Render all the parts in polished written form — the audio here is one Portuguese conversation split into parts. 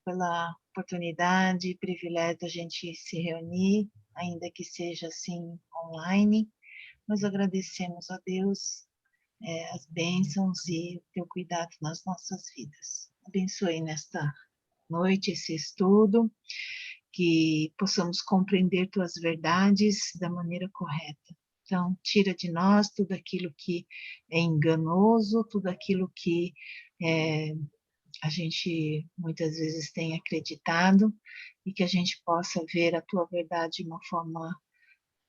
pela oportunidade e privilégio da gente se reunir, ainda que seja assim online. Nós agradecemos a Deus as bênçãos e o teu cuidado nas nossas vidas. Abençoe nesta noite esse estudo, que possamos compreender tuas verdades da maneira correta. Então, tira de nós tudo aquilo que é enganoso, tudo aquilo que a gente muitas vezes tem acreditado, e que a gente possa ver a tua verdade de uma forma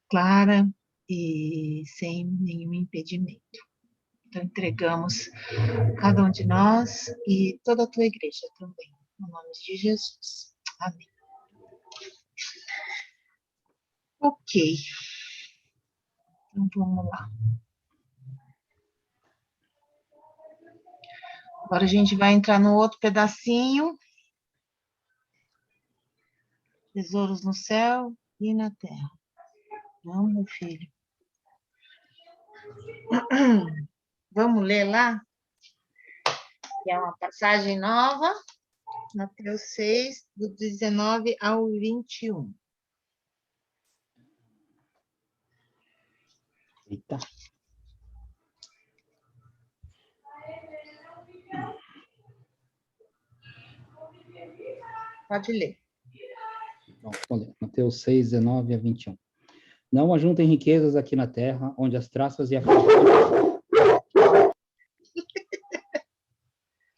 clara e sem nenhum impedimento. Então, entregamos cada um de nós e toda a tua igreja também, no nome de Jesus. Amém. Ok. Então, vamos lá. Agora a gente vai entrar no outro pedacinho. Tesouros no céu e na terra. Vamos, meu filho. Vamos ler lá? Que é uma passagem nova, Mateus 6, do 19 ao 21. Eita. Pode ler. Mateus 6, 19 a 21. Não ajuntem riquezas aqui na terra, onde as traças e a...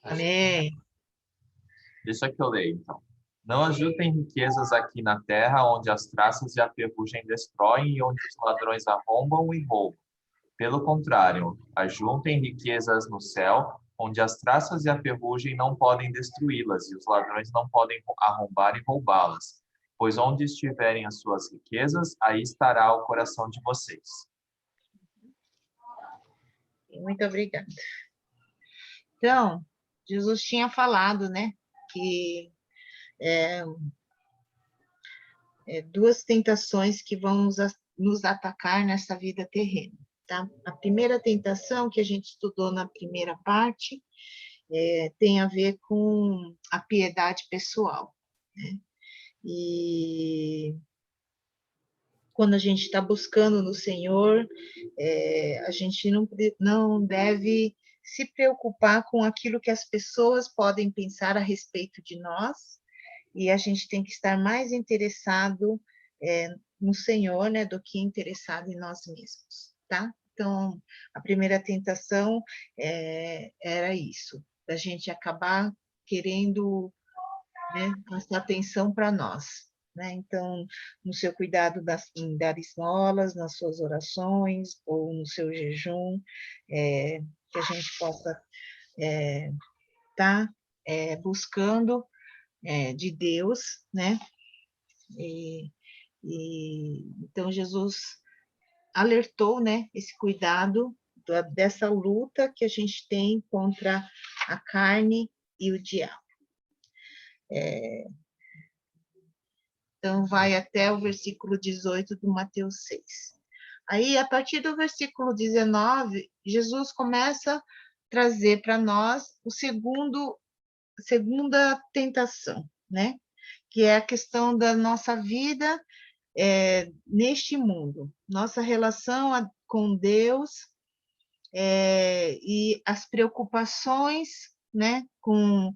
Amém. Deixa que eu leio, então. Não ajuntem riquezas aqui na terra, onde as traças e a ferrugem destroem e onde os ladrões arrombam e roubam. Pelo contrário, ajuntem riquezas no céu, onde as traças e a ferrugem não podem destruí-las e os ladrões não podem arrombar e roubá-las. Pois onde estiverem as suas riquezas, aí estará o coração de vocês. Muito obrigada. Então, Jesus tinha falado, né, que duas tentações que vão nos atacar nessa vida terrena, tá? A primeira tentação, que a gente estudou na primeira parte, tem a ver com a piedade pessoal, né? E quando a gente está buscando no Senhor, a gente não deve se preocupar com aquilo que as pessoas podem pensar a respeito de nós, e a gente tem que estar mais interessado no Senhor, né, do que interessado em nós mesmos, tá? Então, a primeira tentação era isso, da gente acabar querendo, né, prestar atenção para nós, né? Então, no seu cuidado em dar esmolas, nas suas orações, ou no seu jejum, que a gente possa estar buscando de Deus, né? Então, Jesus alertou, né, esse cuidado dessa luta que a gente tem contra a carne e o diabo. Então, vai até o versículo 18 do Mateus 6. Aí, a partir do versículo 19, Jesus começa a trazer para nós a segunda tentação, né? Que é a questão da nossa vida neste mundo, nossa relação com Deus e as preocupações, né? Com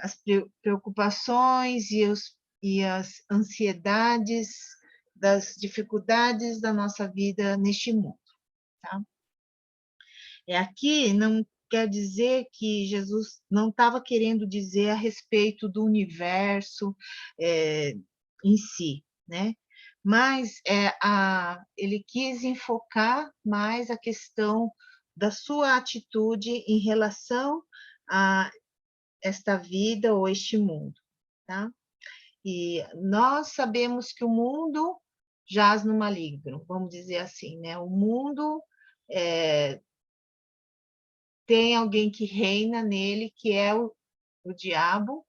as preocupações e as ansiedades das dificuldades da nossa vida neste mundo, tá? Aqui não quer dizer que Jesus não estava querendo dizer a respeito do universo em si, né? Mas ele quis enfocar mais a questão da sua atitude em relação a esta vida ou este mundo, tá? E nós sabemos que o mundo jaz no maligno, vamos dizer assim, né? O mundo tem alguém que reina nele, que é o diabo,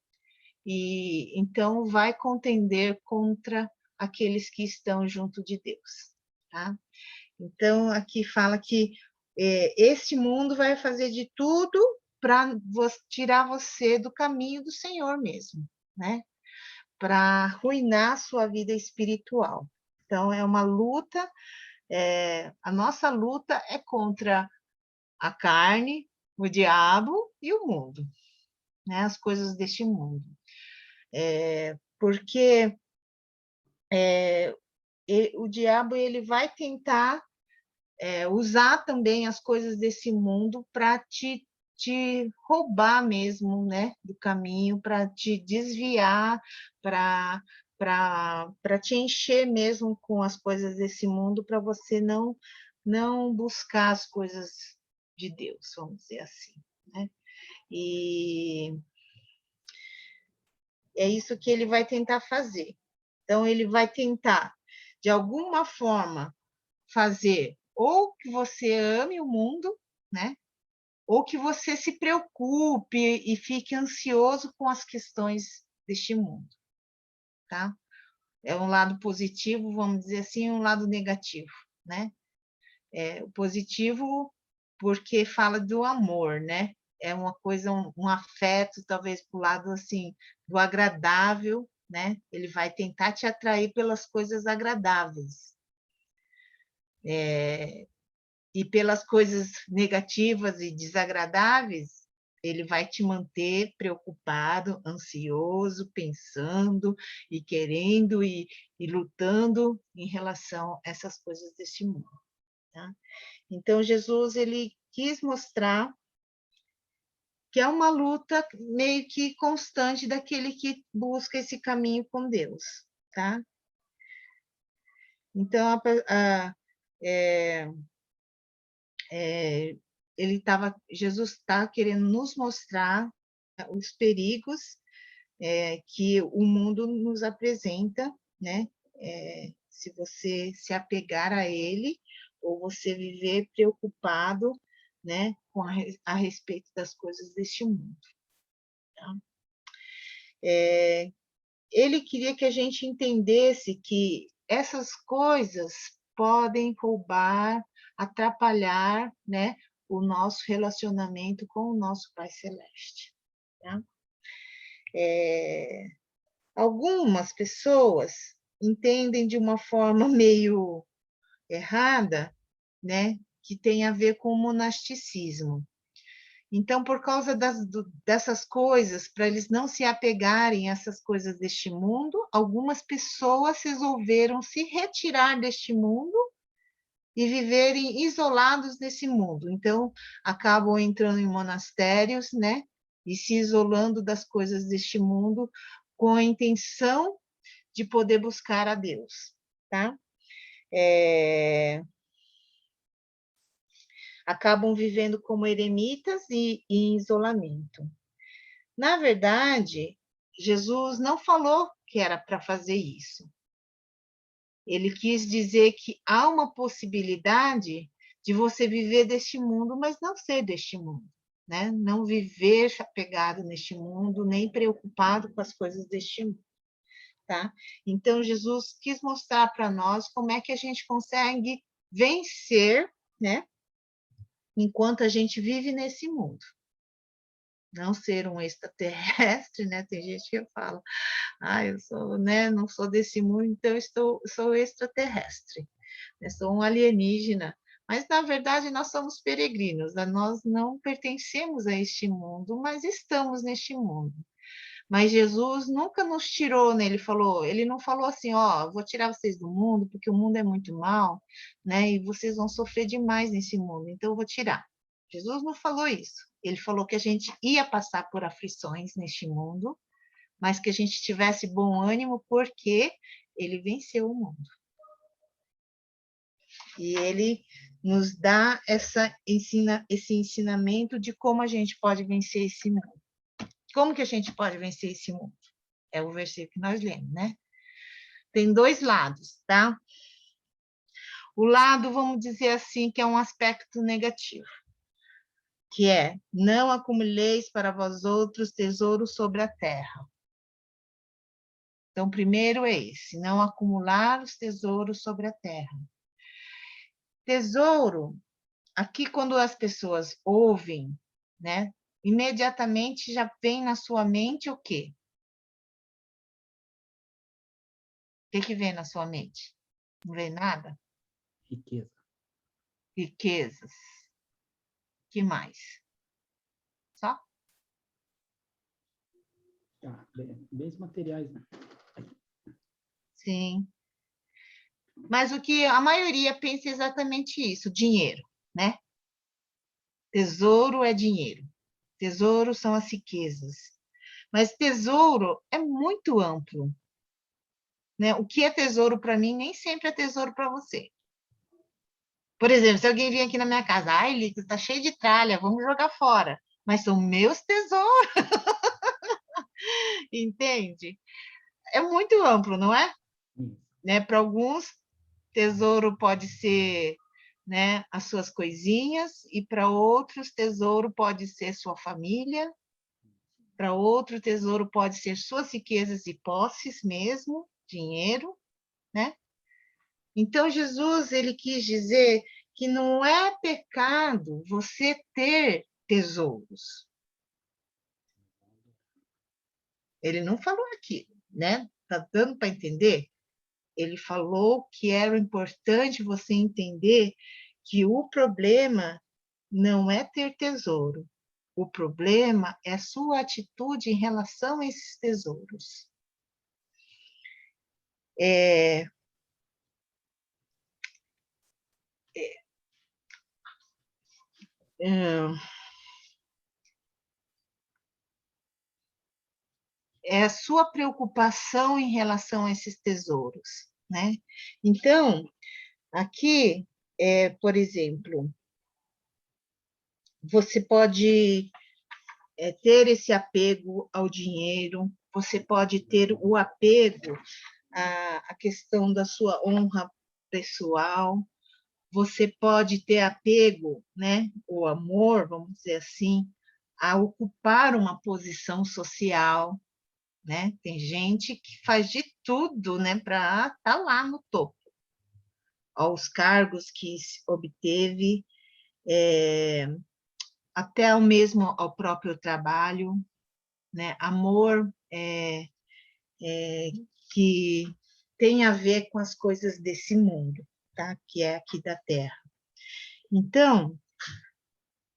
e então vai contender contra aqueles que estão junto de Deus, tá? Então, aqui fala que este mundo vai fazer de tudo para tirar você do caminho do Senhor mesmo, né? Para arruinar a sua vida espiritual. Então, é uma luta, a nossa luta é contra a carne, o diabo e o mundo, né? As coisas deste mundo. Porque o diabo ele vai tentar usar também as coisas desse mundo para te roubar mesmo, né, do caminho, para te desviar, para te encher mesmo com as coisas desse mundo, para você não buscar as coisas de Deus, vamos dizer assim, né? E é isso que ele vai tentar fazer. Então, ele vai tentar, de alguma forma, fazer ou que você ame o mundo, né? Ou que você se preocupe e fique ansioso com as questões deste mundo, tá? É um lado positivo, vamos dizer assim, e um lado negativo, né? O positivo porque fala do amor, né? É uma coisa, um afeto, talvez para o lado assim do agradável, né? Ele vai tentar te atrair pelas coisas agradáveis. E pelas coisas negativas e desagradáveis, ele vai te manter preocupado, ansioso, pensando e querendo e lutando em relação a essas coisas deste mundo. Tá? Então, Jesus ele quis mostrar que é uma luta meio que constante daquele que busca esse caminho com Deus. Tá? Então, Jesus está querendo nos mostrar os perigos que o mundo nos apresenta, né? Se você se apegar a ele ou você viver preocupado, né, a respeito das coisas deste mundo. Tá? Ele queria que a gente entendesse que essas coisas podem roubar, atrapalhar, né, o nosso relacionamento com o nosso Pai Celeste. Tá? Algumas pessoas entendem de uma forma meio errada, né, que tem a ver com o monasticismo. Então, por causa dessas coisas, para eles não se apegarem a essas coisas deste mundo, algumas pessoas resolveram se retirar deste mundo e viverem isolados desse mundo. Então, acabam entrando em monastérios, né? E se isolando das coisas deste mundo com a intenção de poder buscar a Deus, tá? Acabam vivendo como eremitas e em isolamento. Na verdade, Jesus não falou que era para fazer isso. Ele quis dizer que há uma possibilidade de você viver deste mundo, mas não ser deste mundo, né? Não viver apegado neste mundo, nem preocupado com as coisas deste mundo, tá? Então, Jesus quis mostrar para nós como é que a gente consegue vencer, né? Enquanto a gente vive nesse mundo. Não ser um extraterrestre, né? Tem gente que fala, eu sou, né? Não sou desse mundo, então sou extraterrestre, eu sou um alienígena. Mas, na verdade, nós somos peregrinos, né? Nós não pertencemos a este mundo, mas estamos neste mundo. Mas Jesus nunca nos tirou, né? Ele não falou assim, vou tirar vocês do mundo, porque o mundo é muito mal, né? E vocês vão sofrer demais nesse mundo, então eu vou tirar. Jesus não falou isso. Ele falou que a gente ia passar por aflições neste mundo, mas que a gente tivesse bom ânimo, porque ele venceu o mundo. E ele nos dá esse ensinamento de como a gente pode vencer esse mundo. Como que a gente pode vencer esse mundo? É o versículo que nós lemos, né? Tem dois lados, tá? O lado, vamos dizer assim, que é um aspecto negativo, que é, não acumuleis para vós outros tesouros sobre a terra. Então, primeiro é esse, não acumular os tesouros sobre a terra. Tesouro, aqui quando as pessoas ouvem, né, imediatamente já vem na sua mente o quê? O que vem na sua mente? Não vem nada? Riqueza. Riquezas. Que mais? Só? Bens materiais, né? Sim. Mas o que a maioria pensa é exatamente isso, dinheiro, né? Tesouro é dinheiro. Tesouro são as riquezas. Mas tesouro é muito amplo, né? O que é tesouro para mim nem sempre é tesouro para você. Por exemplo, se alguém vir aqui na minha casa, ai, Lico, está cheio de tralha, vamos jogar fora. Mas são meus tesouros, entende? É muito amplo, não é? Né? Para alguns, tesouro pode ser, né, as suas coisinhas, e para outros, tesouro pode ser sua família, para outro, tesouro pode ser suas riquezas e posses mesmo, dinheiro, né? Então, Jesus, ele quis dizer que não é pecado você ter tesouros. Ele não falou aqui, né? Tá dando para entender? Ele falou que era importante você entender que o problema não é ter tesouro. O problema é a sua atitude em relação a esses tesouros. É, é a sua preocupação em relação a esses tesouros, né? Então, aqui, por exemplo, você pode ter esse apego ao dinheiro, você pode ter o apego à questão da sua honra pessoal, você pode ter apego, né, o amor, vamos dizer assim, a ocupar uma posição social, né? Tem gente que faz de tudo, né, para estar lá no topo. Aos cargos que obteve, até ao mesmo ao próprio trabalho, né? Amor que tem a ver com as coisas desse mundo, tá? Que é aqui da Terra. Então,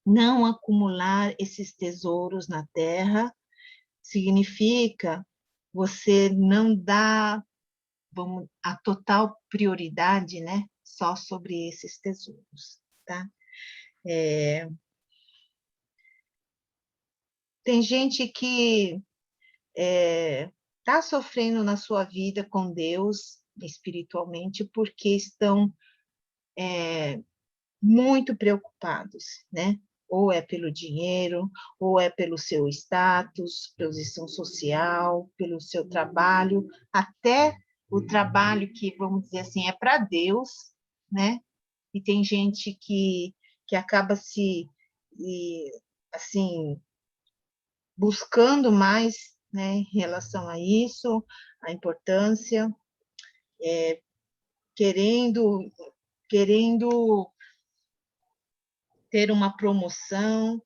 não acumular esses tesouros na Terra significa você não dar, vamos, a total prioridade, né? Só sobre esses tesouros, tá? Tem gente que está sofrendo na sua vida com Deus, espiritualmente, porque estão muito preocupados, né? Ou é pelo dinheiro, ou é pelo seu status, posição social, pelo seu trabalho, até o trabalho que, vamos dizer assim, é para Deus, né? E tem gente que acaba assim, buscando mais, né, em relação a isso, a importância, querendo, querendo ter uma promoção.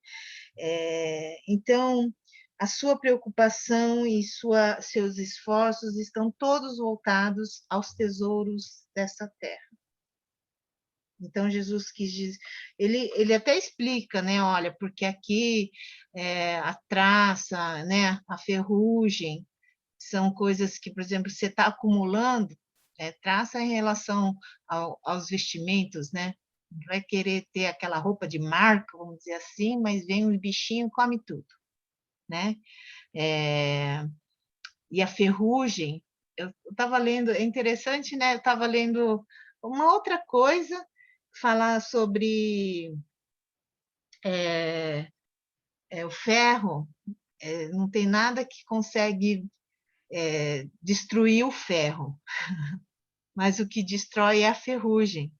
Então, a sua preocupação e seus esforços estão todos voltados aos tesouros dessa terra. Então, Jesus quis dizer, ele até explica, né? Olha, porque aqui a traça, né? A ferrugem, são coisas que, por exemplo, você está acumulando, traça em relação aos vestimentos, né? Vai querer ter aquela roupa de marca, vamos dizer assim, mas vem um bichinho e come tudo, né? E a ferrugem, eu estava lendo, é interessante, né? Eu estava lendo uma outra coisa, falar sobre o ferro, não tem nada que consegue destruir o ferro, mas o que destrói é a ferrugem,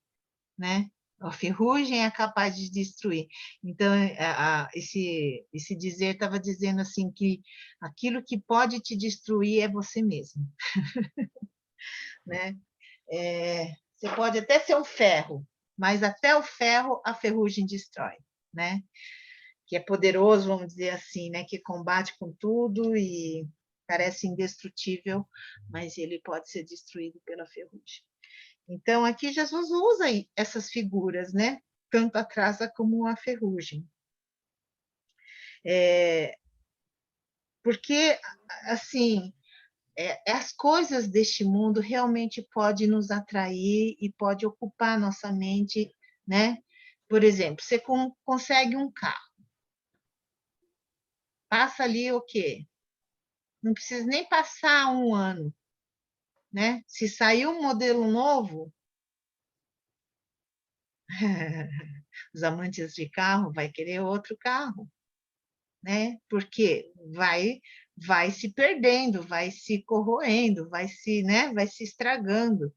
né? A ferrugem é capaz de destruir. Então, esse dizer estava dizendo assim que aquilo que pode te destruir é você mesmo, né? Você pode até ser um ferro, mas até o ferro a ferrugem destrói, né? que é poderoso, vamos dizer assim, né? Que combate com tudo e parece indestrutível, mas ele pode ser destruído pela ferrugem. Então, aqui Jesus usa essas figuras, né? Tanto a traça como a ferrugem. Porque, assim, as coisas deste mundo realmente podem nos atrair e pode ocupar nossa mente, né? Por exemplo, você consegue um carro. Passa ali o quê? Não precisa nem passar um ano, né? Se sair um modelo novo, os amantes de carro vai querer outro carro, né? Porque vai se perdendo, vai se corroendo, né? Vai se estragando.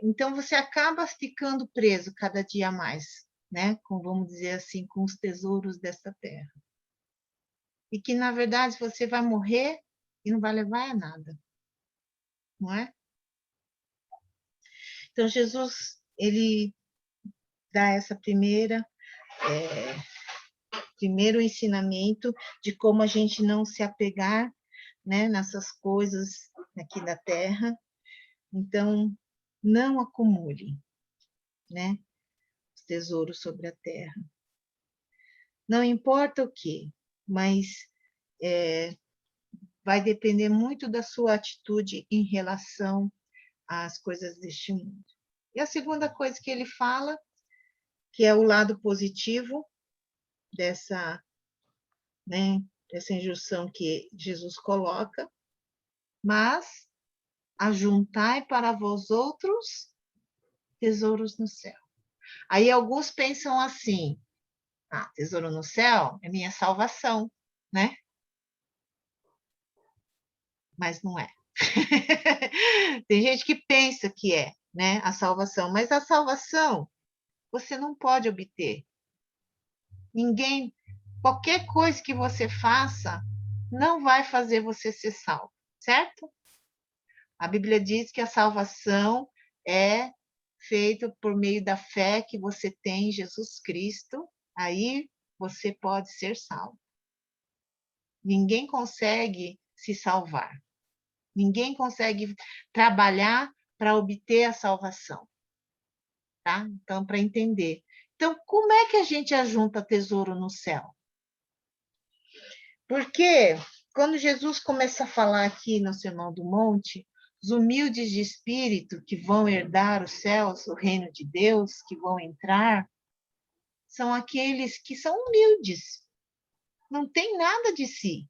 Então você acaba ficando preso cada dia mais, né? Vamos dizer assim, com os tesouros desta terra. E que na verdade você vai morrer e não vai levar a nada, não é? Então Jesus ele dá essa primeiro ensinamento de como a gente não se apegar, né, nessas coisas aqui da terra. Então, não acumule, né, os tesouros sobre a terra. Não importa o que, mas vai depender muito da sua atitude em relação às coisas deste mundo. E a segunda coisa que ele fala, que é o lado positivo dessa, né, dessa injunção que Jesus coloca, mas ajuntai para vós outros tesouros no céu. Aí alguns pensam assim, tesouro no céu é minha salvação, né? Mas não é. Tem gente que pensa que é, né, a salvação, mas a salvação você não pode obter. Ninguém, qualquer coisa que você faça, não vai fazer você ser salvo, certo? A Bíblia diz que a salvação é feita por meio da fé que você tem em Jesus Cristo, aí você pode ser salvo. Ninguém consegue se salvar. Ninguém consegue trabalhar para obter a salvação. Tá? Então, para entender. Então, como é que a gente ajunta tesouro no céu? Porque quando Jesus começa a falar aqui no Sermão do Monte, os humildes de espírito que vão herdar os céus, o reino de Deus, que vão entrar, são aqueles que são humildes, não tem nada de si,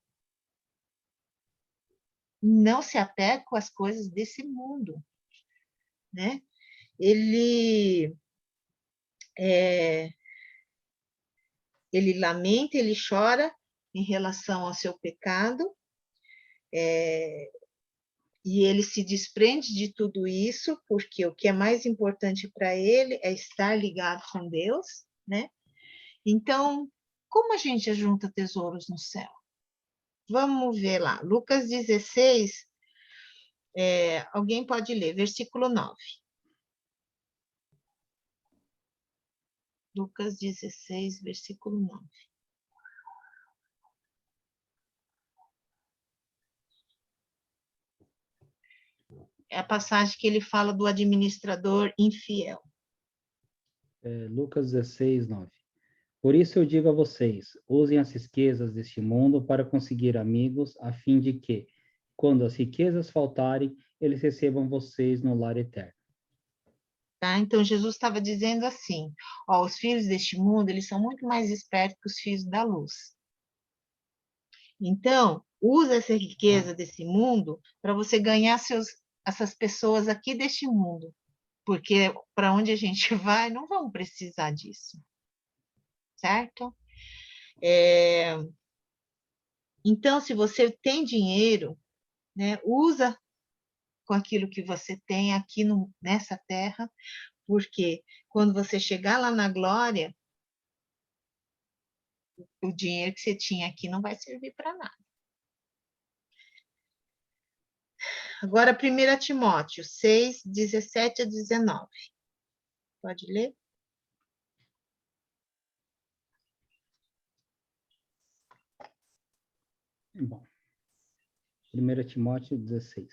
não se apegam às coisas desse mundo, né? Ele lamenta, ele chora em relação ao seu pecado, e ele se desprende de tudo isso, porque o que é mais importante para ele é estar ligado com Deus, né? Então, como a gente ajunta tesouros no céu? Vamos ver lá, Lucas 16, alguém pode ler, versículo 9. Lucas 16, versículo 9. É a passagem que ele fala do administrador infiel. Lucas 16, 9. Por isso eu digo a vocês, usem as riquezas deste mundo para conseguir amigos, a fim de que, quando as riquezas faltarem, eles recebam vocês no lar eterno. Tá? Então, Jesus estava dizendo assim, os filhos deste mundo, eles são muito mais espertos que os filhos da luz. Então, usa essa riqueza desse mundo para você ganhar essas pessoas aqui deste mundo, porque para onde a gente vai, não vamos precisar disso, certo? Então, se você tem dinheiro, né, usa com aquilo que você tem aqui nessa terra, porque quando você chegar lá na glória, o dinheiro que você tinha aqui não vai servir para nada. Agora, 1 Timóteo 6, 17 a 19. Pode ler? Bom, 1 Timóteo 16.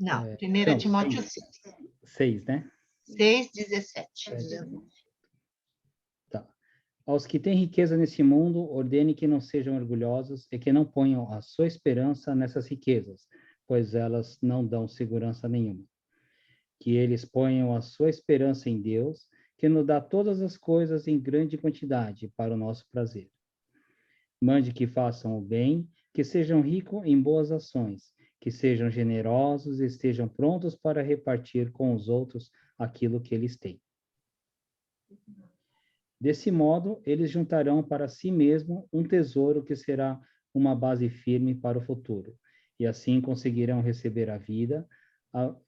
Não, 1 Não, Timóteo 6, né? 6, 17. Tá. Aos que têm riqueza nesse mundo, ordene que não sejam orgulhosos e que não ponham a sua esperança nessas riquezas, pois elas não dão segurança nenhuma. Que eles ponham a sua esperança em Deus, que nos dá todas as coisas em grande quantidade para o nosso prazer. Mande que façam o bem, que sejam ricos em boas ações, que sejam generosos e estejam prontos para repartir com os outros aquilo que eles têm. Desse modo, eles juntarão para si mesmo um tesouro que será uma base firme para o futuro, e assim conseguirão receber a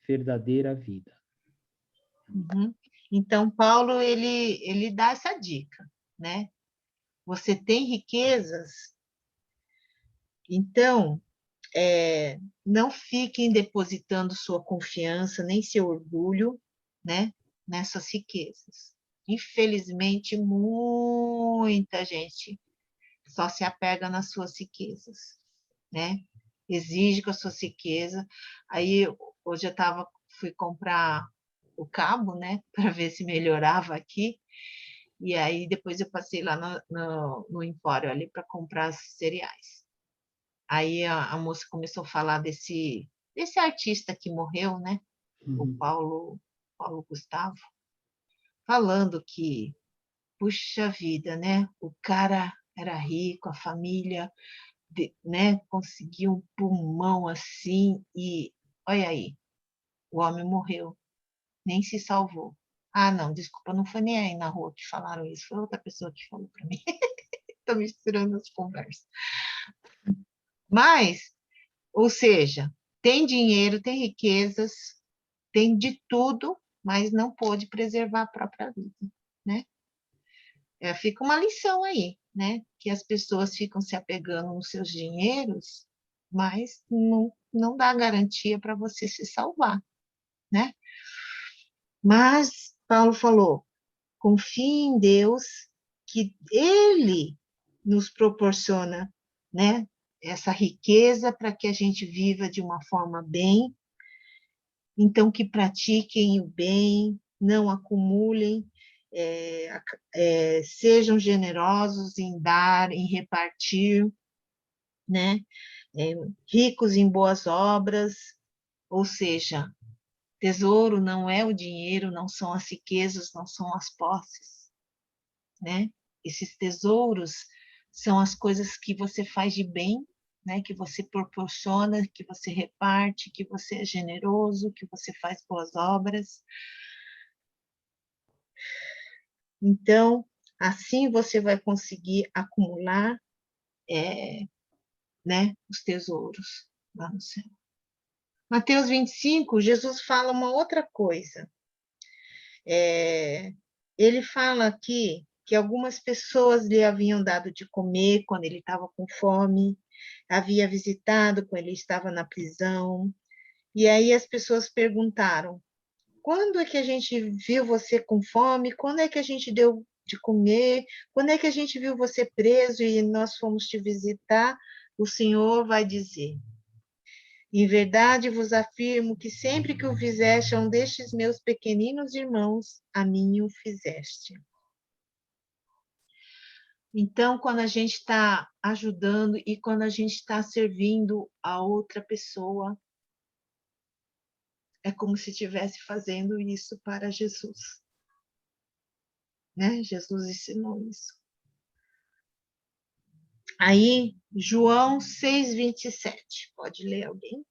verdadeira vida. Uhum. Então, Paulo, ele dá essa dica, né? Você tem riquezas, então, não fiquem depositando sua confiança, nem seu orgulho, né, nessas riquezas. Infelizmente, muita gente só se apega nas suas riquezas, né? Exige com a sua riqueza. Aí, hoje fui comprar o cabo, né, para ver se melhorava aqui. E aí, depois eu passei lá no Empório ali para comprar os cereais. Aí a moça começou a falar desse artista que morreu, né? O Paulo Gustavo, falando que, puxa vida, né? O cara era rico, a família, né? Conseguiu um pulmão assim e olha aí, o homem morreu, nem se salvou. Ah, não, desculpa, não foi nem aí na rua que falaram isso, foi outra pessoa que falou para mim. Estou misturando as conversas. Mas, ou seja, tem dinheiro, tem riquezas, tem de tudo, mas não pôde preservar a própria vida, né? Fica uma lição aí, né? Que as pessoas ficam se apegando nos seus dinheiros, mas não dá garantia para você se salvar, né? Mas Paulo falou: confie em Deus, que Ele nos proporciona, né? Essa riqueza para que a gente viva de uma forma bem. Então, que pratiquem o bem, não acumulem, sejam generosos em dar, em repartir, né? Ricos em boas obras, ou seja, tesouro não é o dinheiro, não são as riquezas, não são as posses, né? Esses tesouros são as coisas que você faz de bem, né, que você proporciona, que você reparte, que você é generoso, que você faz boas obras. Então, assim você vai conseguir acumular, né, os tesouros lá no céu. Mateus 25, Jesus fala uma outra coisa. Ele fala aqui que algumas pessoas lhe haviam dado de comer quando ele estava com fome, havia visitado quando ele estava na prisão, e aí as pessoas perguntaram: quando é que a gente viu você com fome? Quando é que a gente deu de comer? Quando é que a gente viu você preso e nós fomos te visitar? O Senhor vai dizer: em verdade vos afirmo que sempre que o fizeste a um destes meus pequeninos irmãos, a mim o fizeste. Então, quando a gente está ajudando e quando a gente está servindo a outra pessoa, é como se estivesse fazendo isso para Jesus, né? Jesus ensinou isso. Aí, João 6:27, pode ler alguém?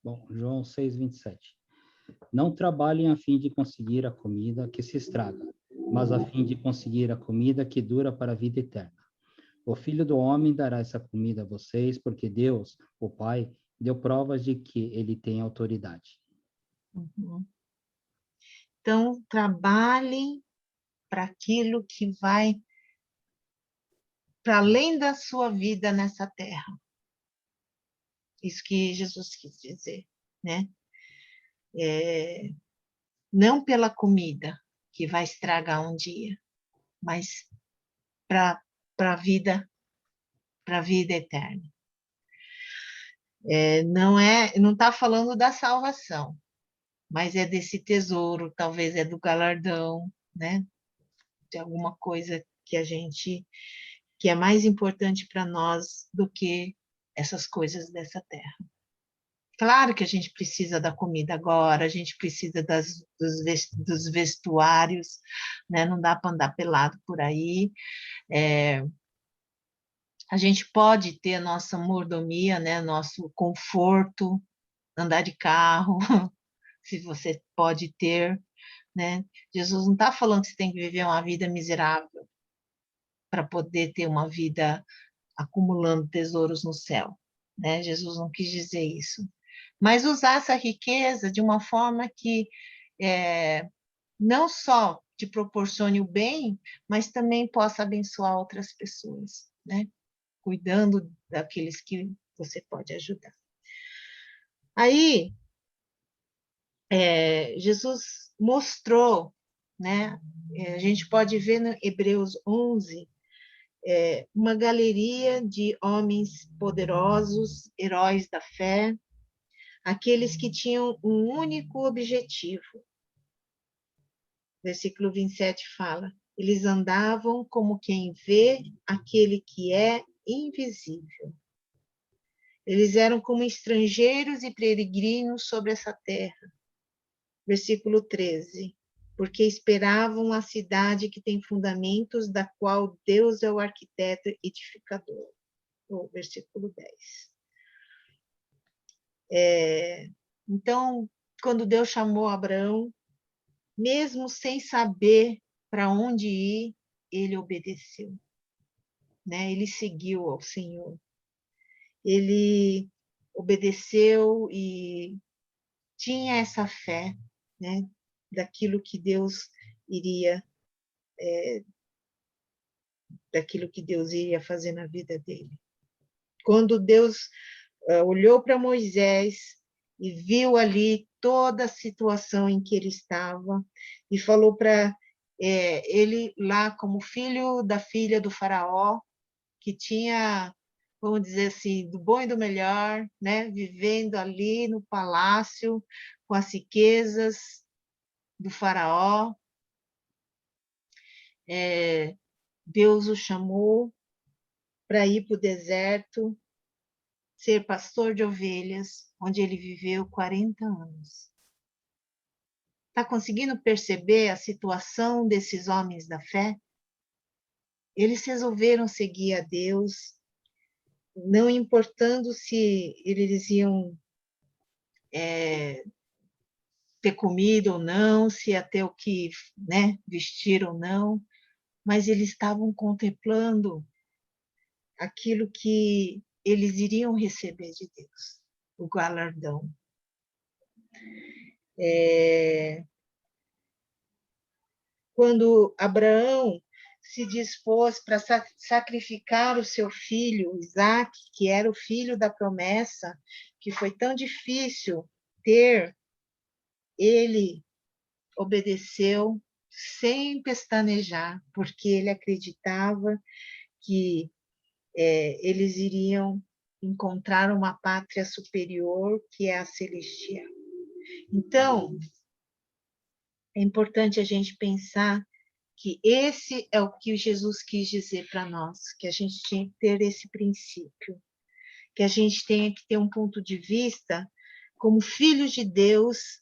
Bom, João 6:27. Não trabalhem a fim de conseguir a comida que se estraga, mas a fim de conseguir a comida que dura para a vida eterna. O Filho do Homem dará essa comida a vocês, porque Deus, o Pai, deu provas de que ele tem autoridade. Uhum. Então, trabalhem para aquilo que vai para além da sua vida nessa terra. Isso que Jesus quis dizer, né? Não pela comida, que vai estragar um dia, mas para a vida eterna. Não está falando da salvação, mas é desse tesouro, talvez é do galardão, né? De alguma coisa que é mais importante para nós do que essas coisas dessa terra. Claro que a gente precisa da comida agora, a gente precisa dos vestuários, né? Não dá para andar pelado por aí. A gente pode ter a nossa mordomia, né? Nosso conforto, andar de carro, se você pode ter, né? Jesus não está falando que você tem que viver uma vida miserável para poder ter uma vida acumulando tesouros no céu, né? Jesus não quis dizer isso. Mas usar essa riqueza de uma forma que não só te proporcione o bem, mas também possa abençoar outras pessoas, né? Cuidando daqueles que você pode ajudar. Aí, Jesus mostrou, né? A gente pode ver no Hebreus 11, uma galeria de homens poderosos, heróis da fé, aqueles que tinham um único objetivo. Versículo 27 fala: eles andavam como quem vê aquele que é invisível. Eles eram como estrangeiros e peregrinos sobre essa terra. Versículo 13. Porque esperavam a cidade que tem fundamentos, da qual Deus é o arquiteto edificador. O versículo 10. Então, quando Deus chamou Abraão, mesmo sem saber para onde ir, ele obedeceu, né? Ele seguiu ao Senhor. Ele obedeceu e tinha essa fé, né? Daquilo que Deus iria fazer na vida dele. Quando Deus olhou para Moisés e viu ali toda a situação em que ele estava e falou para ele lá como filho da filha do faraó, que tinha, vamos dizer assim, do bom e do melhor, né, vivendo ali no palácio com as riquezas do faraó, Deus o chamou para ir para o deserto, ser pastor de ovelhas, onde ele viveu 40 anos. Está conseguindo perceber a situação desses homens da fé? Eles resolveram seguir a Deus, não importando se eles iam ter comida ou não, se ia ter o que, né, vestir ou não, mas eles estavam contemplando aquilo que eles iriam receber de Deus, o galardão. Quando Abraão se dispôs para sacrificar o seu filho, Isaque, que era o filho da promessa, que foi tão difícil ter, ele obedeceu sem pestanejar, porque ele acreditava que eles iriam encontrar uma pátria superior, que é a celestial. Então, é importante a gente pensar que esse é o que Jesus quis dizer para nós, que a gente tinha que ter esse princípio, que a gente tenha que ter um ponto de vista como filhos de Deus,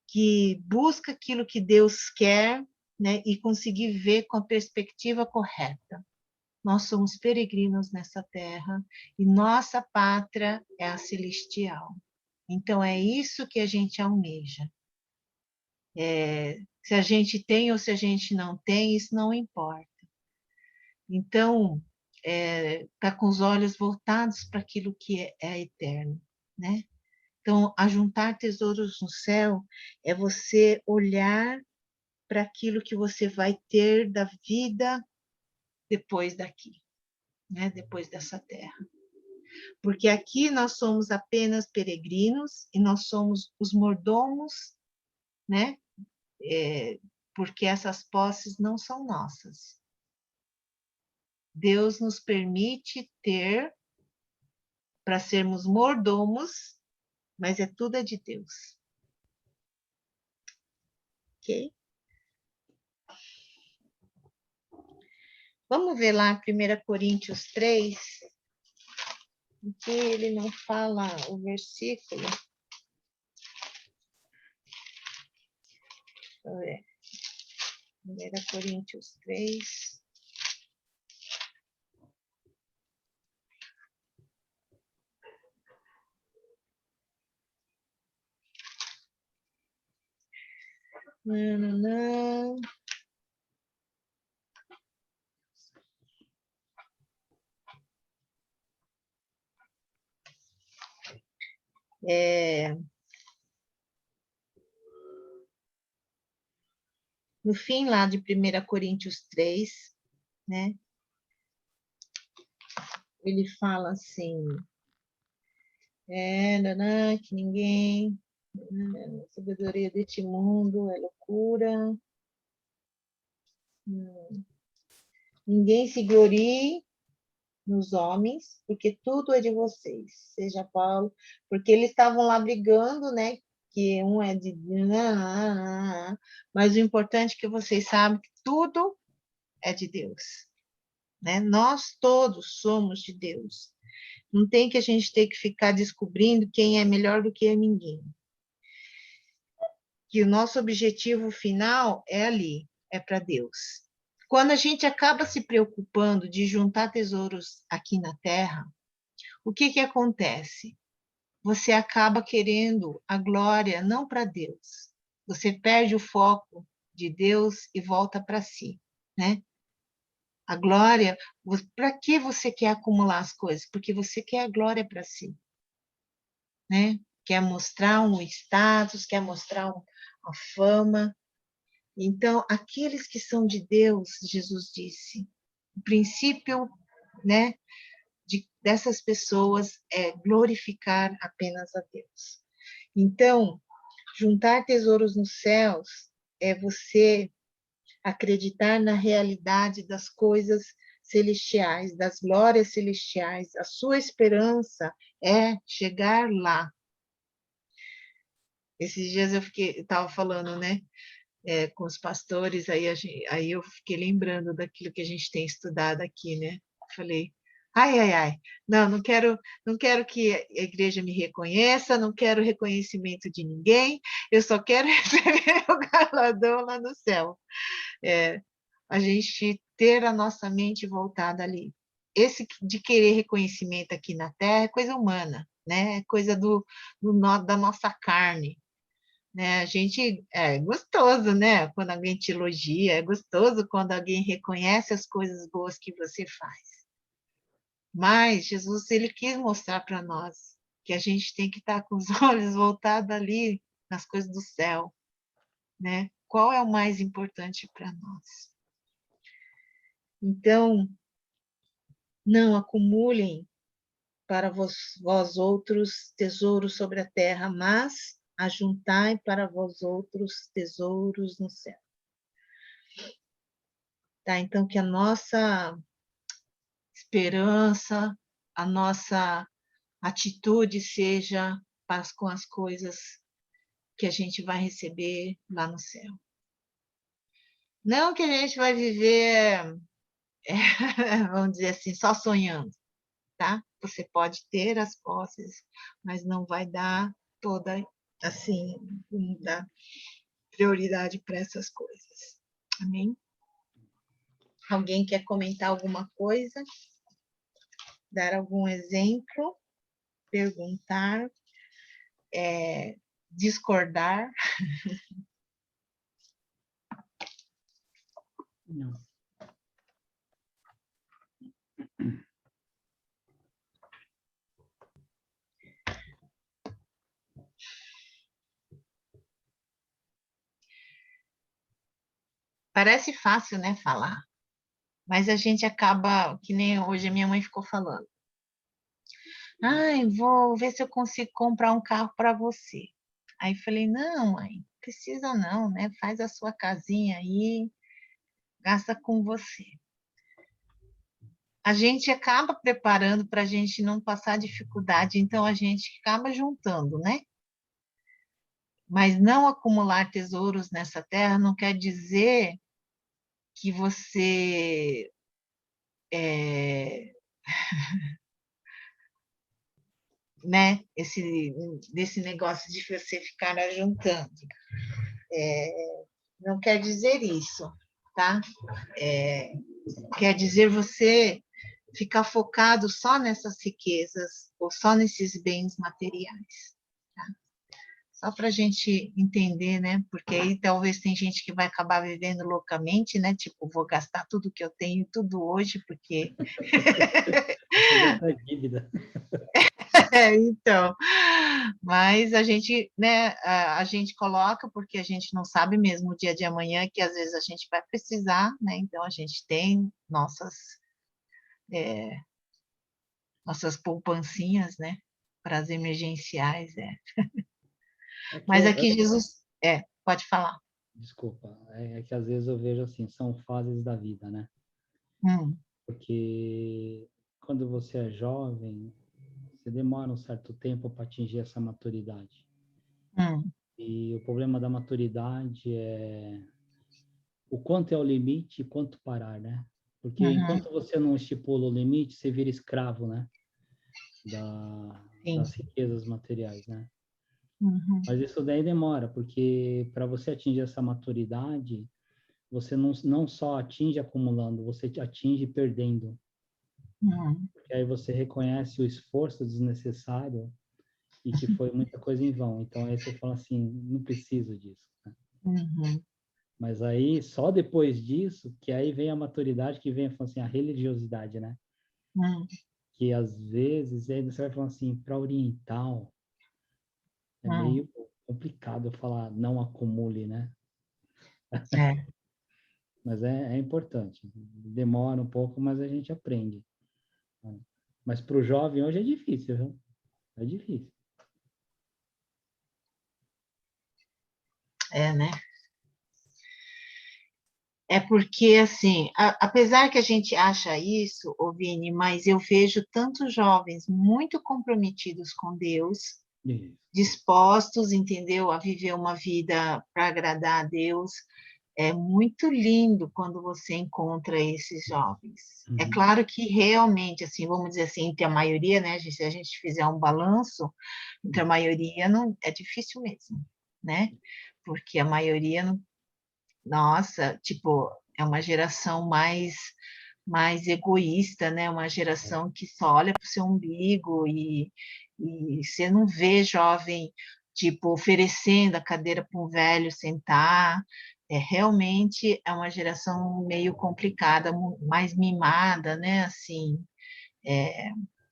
que busca aquilo que Deus quer, né, e conseguir ver com a perspectiva correta. Nós somos peregrinos nessa terra e nossa pátria é a celestial. Então, é isso que a gente almeja. Se a gente tem ou se a gente não tem, isso não importa. Então, tá com os olhos voltados para aquilo que é eterno, né? Então, ajuntar tesouros no céu é você olhar para aquilo que você vai ter da vida depois daqui, né? Depois dessa terra. Porque aqui nós somos apenas peregrinos e nós somos os mordomos, né? porque essas posses não são nossas. Deus nos permite ter para sermos mordomos, mas tudo é de Deus. Ok? Vamos ver lá 1 Coríntios 3, que ele não fala o versículo. Deixa eu ver. 1 Coríntios 3. Não. No fim lá de 1 Coríntios 3, né? Ele fala assim, que ninguém, a sabedoria deste mundo é loucura, ninguém se glorie nos homens, porque tudo é de vocês, seja Paulo, porque eles estavam lá brigando, né? Que um é de... Mas o importante é que vocês sabem que tudo é de Deus, né? Nós todos somos de Deus. Não tem que a gente ter que ficar descobrindo quem é melhor do que ninguém. Que o nosso objetivo final é ali, é para Deus. Quando a gente acaba se preocupando de juntar tesouros aqui na Terra, o que acontece? Você acaba querendo a glória não para Deus. Você perde o foco de Deus e volta para si, né? A glória, para que você quer acumular as coisas? Porque você quer a glória para si, né? Quer mostrar um status, quer mostrar uma fama. Então, aqueles que são de Deus, Jesus disse, o princípio, né, dessas pessoas é glorificar apenas a Deus. Então, juntar tesouros nos céus é você acreditar na realidade das coisas celestiais, das glórias celestiais. A sua esperança é chegar lá. Esses dias eu estava falando, né, com os pastores, aí eu fiquei lembrando daquilo que a gente tem estudado aqui, né? Falei, ai, não quero que a igreja me reconheça, não quero reconhecimento de ninguém, eu só quero receber o galardão lá no céu. A gente ter a nossa mente voltada ali. Esse de querer reconhecimento aqui na Terra é coisa humana, né? É coisa da nossa carne. Né? A gente é gostoso, né? Quando alguém te elogia, é gostoso quando alguém reconhece as coisas boas que você faz. Mas Jesus, ele quis mostrar para nós que a gente tem que estar com os olhos voltados ali nas coisas do céu, né? Qual é o mais importante para nós? Então, não acumulem para vós outros tesouros sobre a terra, mas ajuntai para vós outros tesouros no céu. Tá? Então, que a nossa esperança, a nossa atitude seja com as coisas que a gente vai receber lá no céu. Não que a gente vai viver, vamos dizer assim, só sonhando, tá? Você pode ter as posses, mas não vai dar toda, assim, não dá prioridade para essas coisas. Amém? Alguém quer comentar alguma coisa? Dar algum exemplo? Perguntar? Discordar? Não. Parece fácil, né, falar, mas a gente acaba, que nem hoje a minha mãe ficou falando. Ai, vou ver se eu consigo comprar um carro para você. Aí falei, não, mãe, precisa não, né? Faz a sua casinha aí, gasta com você. A gente acaba preparando para a gente não passar dificuldade, então a gente acaba juntando, né? Mas não acumular tesouros nessa terra não quer dizer que você né, desse negócio de você ficar juntando. Não quer dizer isso, tá? Quer dizer você ficar focado só nessas riquezas ou só nesses bens materiais. Tá? Só para a gente entender, né? Porque aí talvez tem gente que vai acabar vivendo loucamente, né? Tipo, vou gastar tudo que eu tenho, tudo hoje, porque... Essa dívida. Então, mas a gente, né, a gente coloca porque a gente não sabe mesmo o dia de amanhã que às vezes a gente vai precisar, né? Então a gente tem nossas poupancinhas, né, para as emergenciais, É que Mas aqui Jesus, pode falar. desculpa, é que às vezes eu vejo assim, são fases da vida, né? Porque quando você é jovem, você demora um certo tempo para atingir essa maturidade. E o problema da maturidade é o quanto é o limite e quanto parar, né? Porque enquanto você não estipula o limite, você vira escravo, né? Das riquezas materiais, né? Mas isso daí demora, porque para você atingir essa maturidade, você não só atinge acumulando, você atinge perdendo. Porque aí você reconhece o esforço desnecessário e que foi muita coisa em vão. Então aí você fala assim, não preciso disso. Né? Mas aí, só depois disso, que aí vem a maturidade, que vem assim, a religiosidade, né? Que às vezes, aí você vai falar assim, para oriental, é meio complicado falar não acumule, né? Mas é importante. Demora um pouco, mas a gente aprende. Mas para o jovem hoje é difícil, viu? É difícil. Né? É porque, assim, apesar que a gente acha isso, ô Vini, mas eu vejo tantos jovens muito comprometidos com Deus, dispostos, entendeu, a viver uma vida para agradar a Deus. É muito lindo quando você encontra esses jovens. É claro que realmente, assim, vamos dizer assim, entre a maioria, né, se a gente fizer um balanço, entre a maioria não é difícil mesmo, né? Porque a maioria não, nossa, tipo, é uma geração mais egoísta, né? Uma geração que só olha para o seu umbigo e você não vê jovem, tipo, oferecendo a cadeira para um velho sentar. Realmente é uma geração meio complicada, mais mimada, né? Assim,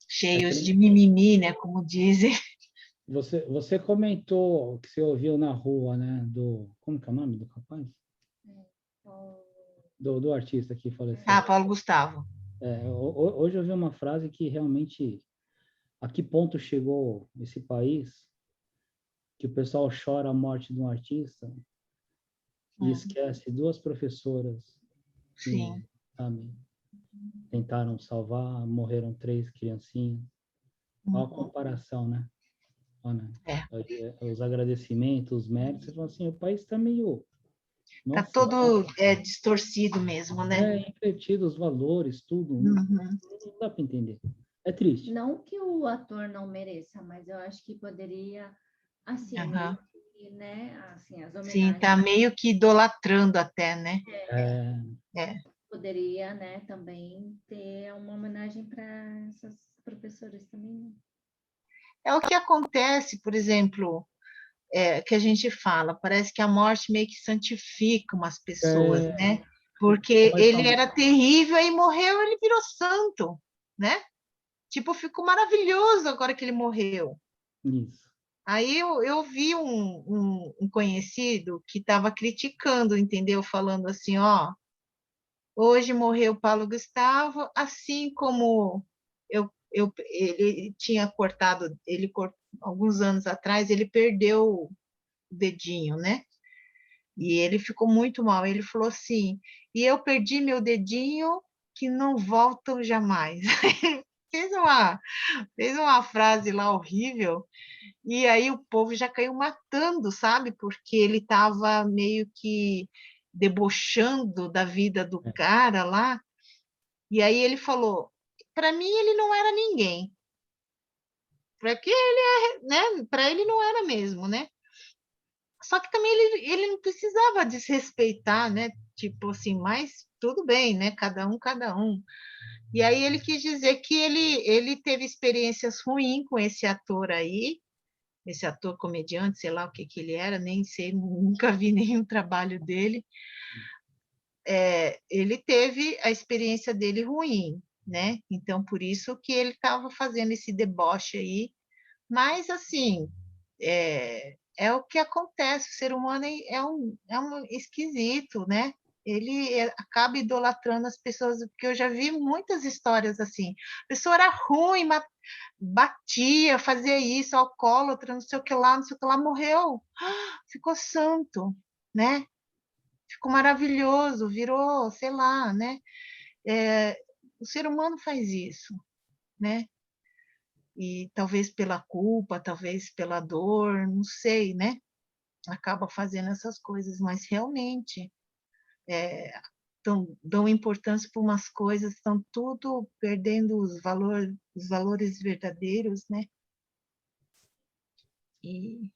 cheios de mimimi, né? Como dizem. Você comentou que você ouviu na rua, né? Como que é o nome do rapaz? Do artista que faleceu. Paulo Gustavo. Hoje eu vi uma frase que realmente, a que ponto chegou esse país, que o pessoal chora a morte de um artista e esquece duas professoras que, sabe, tentaram salvar, morreram 3 criancinhas. Olha a comparação, né? Olha, os agradecimentos, os méritos, você fala assim, o país está meio... Está todo distorcido mesmo, né? Invertido os valores, tudo. Não dá para entender. É triste. Não que o ator não mereça, mas eu acho que poderia, assim, né? Assim, as homenagens. Sim, tá meio que idolatrando até, né? Poderia, né, também ter uma homenagem para essas professoras também. É o que acontece, por exemplo, que a gente fala, parece que a morte meio que santifica umas pessoas, né? Porque ele era terrível e morreu, ele virou santo, né? Tipo, ficou maravilhoso agora que ele morreu. Isso. Aí eu vi um conhecido que estava criticando, entendeu? Falando assim, ó, hoje morreu Paulo Gustavo, assim como ele tinha cortado, alguns anos atrás, ele perdeu o dedinho, né? E ele ficou muito mal. Ele falou assim: e eu perdi meu dedinho que não voltam jamais. fez uma frase lá horrível. E aí o povo já caiu matando, sabe? Porque ele estava meio que debochando da vida do cara lá. E aí ele falou: para mim ele não era ninguém. Para que ele né? Para ele não era mesmo, né? Só que também ele não precisava desrespeitar, né? Tipo assim, mas tudo bem, né? Cada um, cada um. E aí ele quis dizer que ele teve experiências ruins com esse ator aí, esse ator comediante, sei lá o que ele era, nem sei, nunca vi nenhum trabalho dele. Ele teve a experiência dele ruim, né? Então, por isso que ele estava fazendo esse deboche aí. Mas, assim, é o que acontece, o ser humano é um esquisito, né? Ele acaba idolatrando as pessoas, porque eu já vi muitas histórias assim. A pessoa era ruim, batia, fazia isso, alcoólatra, não sei o que lá, não sei o que lá, morreu. Ficou santo, né? Ficou maravilhoso, virou, sei lá, né? O ser humano faz isso, né? E talvez pela culpa, talvez pela dor, não sei, né? Acaba fazendo essas coisas, mas realmente dão importância para umas coisas, estão tudo perdendo os valores verdadeiros, né? E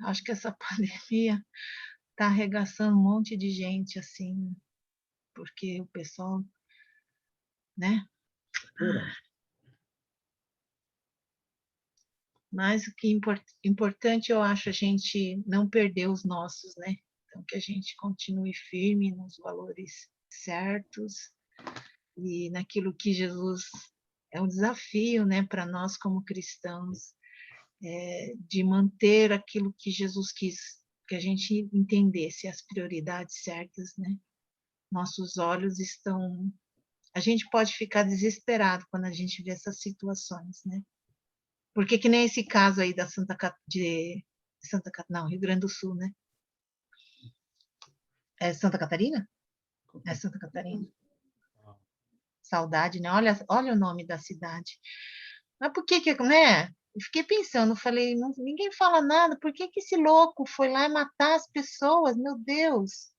acho que essa pandemia está arregaçando um monte de gente, assim, porque o pessoal, né? Mas o que importante, eu acho, a gente não perder os nossos, né? Então, que a gente continue firme nos valores certos e naquilo que Jesus é um desafio, né, para nós como cristãos, de manter aquilo que Jesus quis que a gente entendesse as prioridades certas, né? Nossos olhos estão. A gente pode ficar desesperado quando a gente vê essas situações, né? Porque que nem esse caso aí da não, Rio Grande do Sul, né? É Santa Catarina? É Santa Catarina. Saudade, né? Olha o nome da cidade. Mas por que, né? Eu fiquei pensando, falei, ninguém fala nada, por que esse louco foi lá e matar as pessoas? Meu Deus!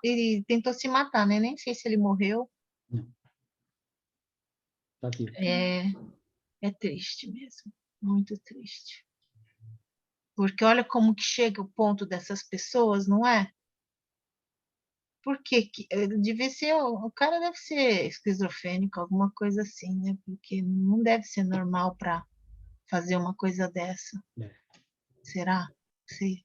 Ele tentou se matar, né? Nem sei se ele morreu. Tá vivo. É triste mesmo, muito triste. Porque olha como que chega o ponto dessas pessoas, não é? Porque devia ser, o cara deve ser esquizofrênico, alguma coisa assim, né? Porque não deve ser normal para fazer uma coisa dessa. Será? Sim.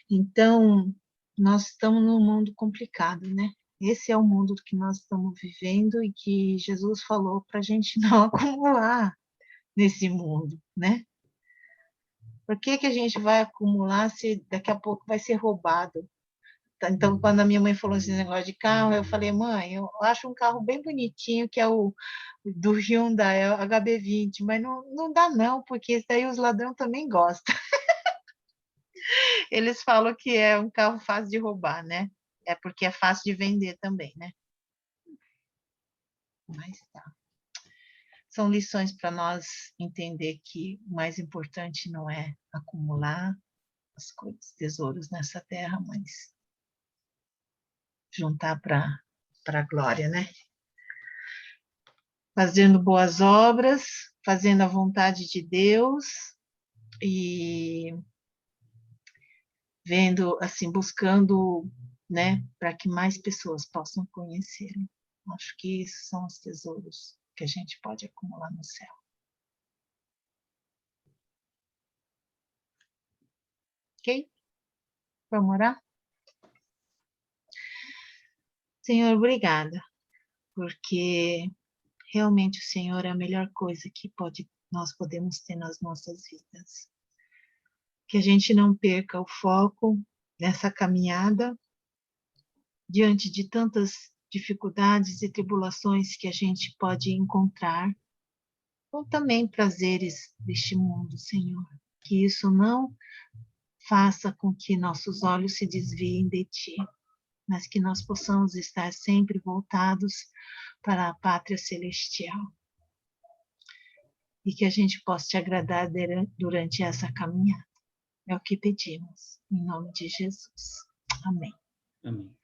Então, nós estamos num mundo complicado, né? Esse é o mundo que nós estamos vivendo e que Jesus falou para a gente não acumular nesse mundo, né? Por que a gente vai acumular se daqui a pouco vai ser roubado? Então, quando a minha mãe falou esse negócio de carro, eu falei, mãe, eu acho um carro bem bonitinho, que é o do Hyundai, é o HB20, mas não dá não, porque isso daí os ladrões também gostam. Eles falam que é um carro fácil de roubar, né? É porque é fácil de vender também, né? Mas tá. São lições para nós entender que o mais importante não é acumular as coisas, tesouros nessa terra, mas juntar para a glória, né? Fazendo boas obras, fazendo a vontade de Deus e vendo, assim, buscando, né, para que mais pessoas possam conhecer. Acho que esses são os tesouros que a gente pode acumular no céu. Ok? Vamos orar? Senhor, obrigada, porque realmente o Senhor é a melhor coisa que nós podemos ter nas nossas vidas. Que a gente não perca o foco nessa caminhada diante de tantas dificuldades e tribulações que a gente pode encontrar, ou também prazeres deste mundo, Senhor. Que isso não faça com que nossos olhos se desviem de Ti, mas que nós possamos estar sempre voltados para a pátria celestial. E que a gente possa Te agradar durante essa caminhada. É o que pedimos, em nome de Jesus. Amém. Amém.